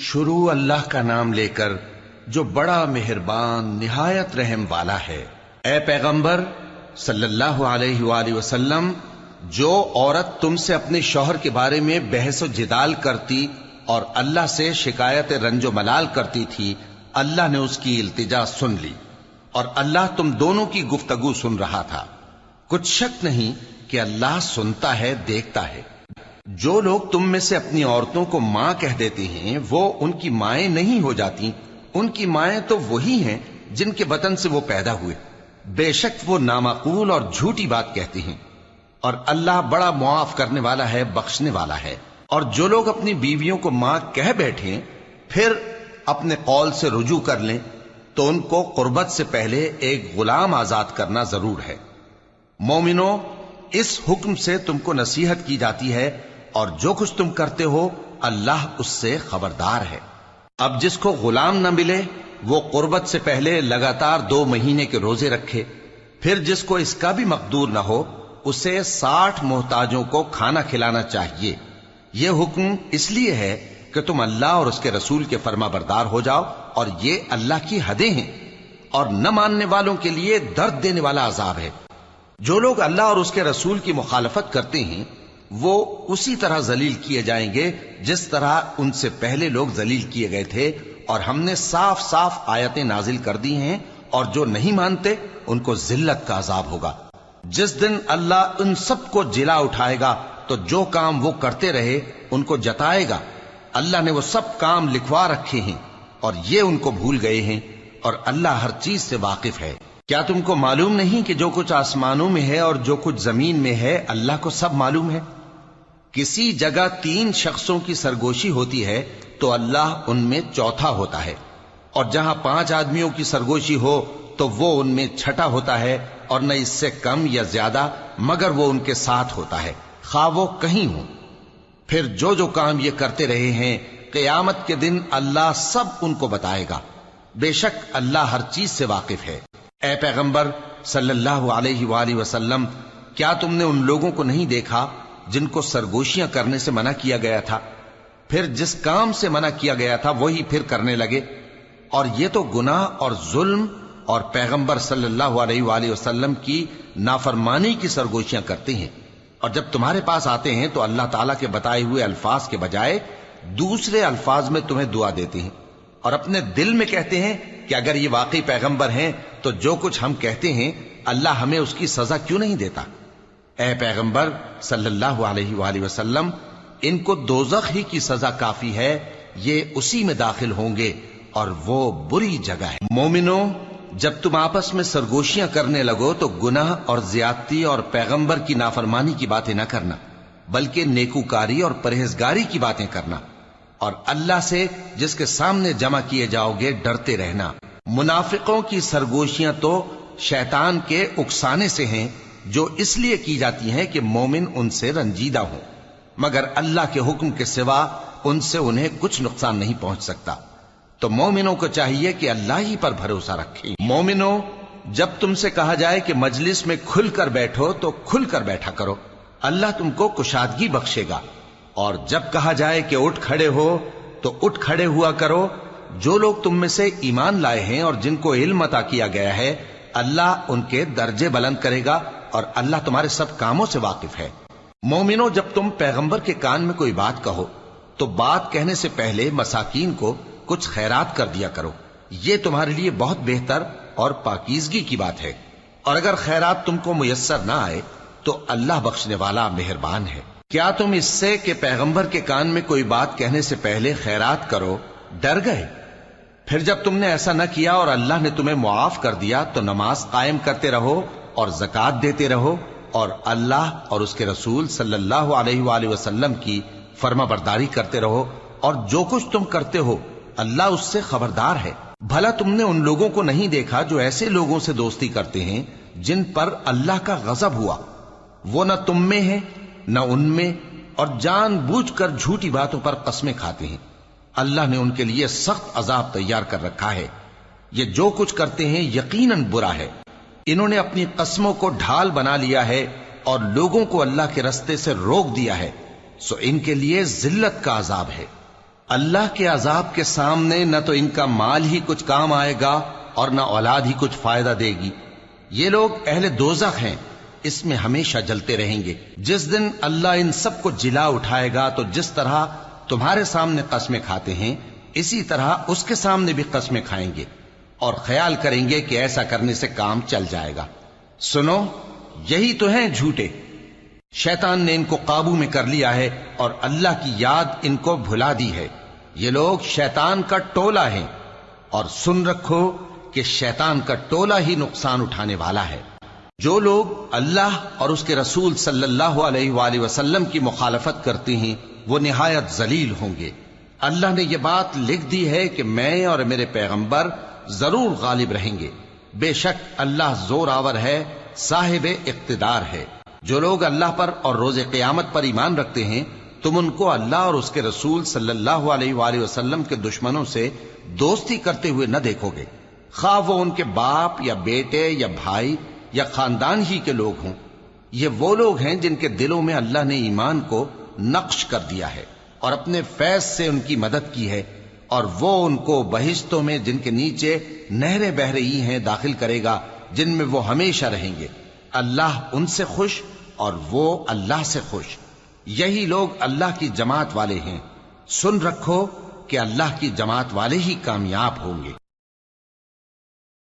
شروع اللہ کا نام لے کر جو بڑا مہربان نہایت رحم والا ہے۔ اے پیغمبر صلی اللہ علیہ وآلہ وسلم، جو عورت تم سے اپنے شوہر کے بارے میں بحث و جدال کرتی اور اللہ سے شکایت رنج و ملال کرتی تھی، اللہ نے اس کی التجا سن لی اور اللہ تم دونوں کی گفتگو سن رہا تھا۔ کچھ شک نہیں کہ اللہ سنتا ہے، دیکھتا ہے۔ جو لوگ تم میں سے اپنی عورتوں کو ماں کہہ دیتے ہیں وہ ان کی مائیں نہیں ہو جاتی، ان کی مائیں تو وہی ہیں جن کے بطن سے وہ پیدا ہوئے۔ بے شک وہ نامعقول اور جھوٹی بات کہتی ہیں، اور اللہ بڑا معاف کرنے والا ہے، بخشنے والا ہے۔ اور جو لوگ اپنی بیویوں کو ماں کہہ بیٹھیں پھر اپنے قول سے رجوع کر لیں تو ان کو قربت سے پہلے ایک غلام آزاد کرنا ضرور ہے۔ مومنو، اس حکم سے تم کو نصیحت کی جاتی ہے اور جو کچھ تم کرتے ہو اللہ اس سے خبردار ہے۔ اب جس کو غلام نہ ملے وہ قربت سے پہلے لگاتار 2 مہینے کے روزے رکھے، پھر جس کو اس کا بھی مقدور نہ ہو اسے 60 محتاجوں کو کھانا کھلانا چاہیے۔ یہ حکم اس لیے ہے کہ تم اللہ اور اس کے رسول کے فرما بردار ہو جاؤ، اور یہ اللہ کی حدیں ہیں، اور نہ ماننے والوں کے لیے درد دینے والا عذاب ہے۔ جو لوگ اللہ اور اس کے رسول کی مخالفت کرتے ہیں وہ اسی طرح ذلیل کیے جائیں گے جس طرح ان سے پہلے لوگ ذلیل کیے گئے تھے، اور ہم نے صاف صاف آیتیں نازل کر دی ہیں، اور جو نہیں مانتے ان کو ذلت کا عذاب ہوگا۔ جس دن اللہ ان سب کو جلا اٹھائے گا تو جو کام وہ کرتے رہے ان کو جتائے گا۔ اللہ نے وہ سب کام لکھوا رکھے ہیں اور یہ ان کو بھول گئے ہیں، اور اللہ ہر چیز سے واقف ہے۔ کیا تم کو معلوم نہیں کہ جو کچھ آسمانوں میں ہے اور جو کچھ زمین میں ہے اللہ کو سب معلوم ہے؟ کسی جگہ 3 شخصوں کی سرگوشی ہوتی ہے تو اللہ ان میں چوتھا ہوتا ہے، اور جہاں 5 آدمیوں کی سرگوشی ہو تو وہ ان میں چھٹا ہوتا ہے، اور نہ اس سے کم یا زیادہ مگر وہ ان کے ساتھ ہوتا ہے، خواہ وہ کہیں ہوں۔ پھر جو جو کام یہ کرتے رہے ہیں قیامت کے دن اللہ سب ان کو بتائے گا۔ بے شک اللہ ہر چیز سے واقف ہے۔ اے پیغمبر صلی اللہ علیہ وآلہ وسلم، کیا تم نے ان لوگوں کو نہیں دیکھا جن کو سرگوشیاں کرنے سے منع کیا گیا تھا، پھر جس کام سے منع کیا گیا تھا وہی پھر کرنے لگے؟ اور یہ تو گناہ اور ظلم اور پیغمبر صلی اللہ علیہ وآلہ وسلم کی نافرمانی کی سرگوشیاں کرتے ہیں، اور جب تمہارے پاس آتے ہیں تو اللہ تعالیٰ کے بتائے ہوئے الفاظ کے بجائے دوسرے الفاظ میں تمہیں دعا دیتے ہیں، اور اپنے دل میں کہتے ہیں کہ اگر یہ واقعی پیغمبر ہیں تو جو کچھ ہم کہتے ہیں اللہ ہمیں اس کی سزا کیوں نہیں دیتا؟ اے پیغمبر صلی اللہ علیہ وآلہ وسلم، ان کو دوزخ ہی کی سزا کافی ہے، یہ اسی میں داخل ہوں گے اور وہ بری جگہ ہے۔ مومنو، جب تم آپس میں سرگوشیاں کرنے لگو تو گناہ اور زیادتی اور پیغمبر کی نافرمانی کی باتیں نہ کرنا، بلکہ نیکوکاری اور پرہیزگاری کی باتیں کرنا، اور اللہ سے جس کے سامنے جمع کیے جاؤ گے ڈرتے رہنا۔ منافقوں کی سرگوشیاں تو شیطان کے اکسانے سے ہیں جو اس لیے کی جاتی ہیں کہ مومن ان سے رنجیدہ ہوں، مگر اللہ کے حکم کے سوا ان سے انہیں کچھ نقصان نہیں پہنچ سکتا۔ تو مومنوں کو چاہیے کہ اللہ ہی پر بھروسہ رکھیں۔ مومنوں، جب تم سے کہا جائے کہ مجلس میں کھل کر بیٹھو تو کھل کر بیٹھا کرو، اللہ تم کو کشادگی بخشے گا، اور جب کہا جائے کہ اٹھ کھڑے ہو تو اٹھ کھڑے ہوا کرو۔ جو لوگ تم میں سے ایمان لائے ہیں اور جن کو علم عطا کیا گیا ہے اللہ ان کے درجے بلند کرے گا، اور اللہ تمہارے سب کاموں سے واقف ہے۔ مومنو، جب تم پیغمبر کے کان میں کوئی بات کہو تو بات کہنے سے پہلے مساکین کو کچھ خیرات کر دیا کرو، یہ تمہارے لیے بہت بہتر اور پاکیزگی کی بات ہے، اور اگر خیرات تم کو میسر نہ آئے تو اللہ بخشنے والا مہربان ہے۔ کیا تم اس سے کہ پیغمبر کے کان میں کوئی بات کہنے سے پہلے خیرات کرو ڈر گئے؟ پھر جب تم نے ایسا نہ کیا اور اللہ نے تمہیں معاف کر دیا تو نماز قائم کرتے رہو اور زکوٰۃ دیتے رہو، اور اللہ اور اس کے رسول صلی اللہ علیہ وآلہ وسلم کی فرما برداری کرتے رہو، اور جو کچھ تم کرتے ہو اللہ اس سے خبردار ہے۔ بھلا تم نے ان لوگوں کو نہیں دیکھا جو ایسے لوگوں سے دوستی کرتے ہیں جن پر اللہ کا غضب ہوا؟ وہ نہ تم میں ہے نہ ان میں، اور جان بوجھ کر جھوٹی باتوں پر قسمیں کھاتے ہیں۔ اللہ نے ان کے لیے سخت عذاب تیار کر رکھا ہے۔ یہ جو کچھ کرتے ہیں یقیناً برا ہے۔ انہوں نے اپنی قسموں کو ڈھال بنا لیا ہے اور لوگوں کو اللہ کے رستے سے روک دیا ہے، سو ان کے لیے ذلت کا عذاب ہے۔ اللہ کے عذاب کے سامنے نہ تو ان کا مال ہی کچھ کام آئے گا اور نہ اولاد ہی کچھ فائدہ دے گی۔ یہ لوگ اہل دوزخ ہیں، اس میں ہمیشہ جلتے رہیں گے۔ جس دن اللہ ان سب کو جلا اٹھائے گا تو جس طرح تمہارے سامنے قسمیں کھاتے ہیں اسی طرح اس کے سامنے بھی قسمیں کھائیں گے اور خیال کریں گے کہ ایسا کرنے سے کام چل جائے گا۔ سنو، یہی تو ہیں جھوٹے۔ شیطان نے ان کو قابو میں کر لیا ہے اور اللہ کی یاد ان کو بھلا دی ہے۔ یہ لوگ شیطان کا ٹولہ ہیں، اور سن رکھو کہ شیطان کا ٹولہ ہی نقصان اٹھانے والا ہے۔ جو لوگ اللہ اور اس کے رسول صلی اللہ علیہ وآلہ وسلم کی مخالفت کرتے ہیں وہ نہایت ذلیل ہوں گے۔ اللہ نے یہ بات لکھ دی ہے کہ میں اور میرے پیغمبر ضرور غالب رہیں گے۔ بے شک اللہ زور آور ہے، صاحب اقتدار ہے۔ جو لوگ اللہ پر اور روز قیامت پر ایمان رکھتے ہیں تم ان کو اللہ اور اس کے رسول صلی اللہ علیہ وآلہ وسلم کے دشمنوں سے دوستی کرتے ہوئے نہ دیکھو گے، خواہ وہ ان کے باپ یا بیٹے یا بھائی یا خاندان ہی کے لوگ ہوں۔ یہ وہ لوگ ہیں جن کے دلوں میں اللہ نے ایمان کو نقش کر دیا ہے اور اپنے فیض سے ان کی مدد کی ہے، اور وہ ان کو بہشتوں میں جن کے نیچے نہریں بہ رہی ہیں داخل کرے گا، جن میں وہ ہمیشہ رہیں گے۔ اللہ ان سے خوش اور وہ اللہ سے خوش۔ یہی لوگ اللہ کی جماعت والے ہیں۔ سن رکھو کہ اللہ کی جماعت والے ہی کامیاب ہوں گے۔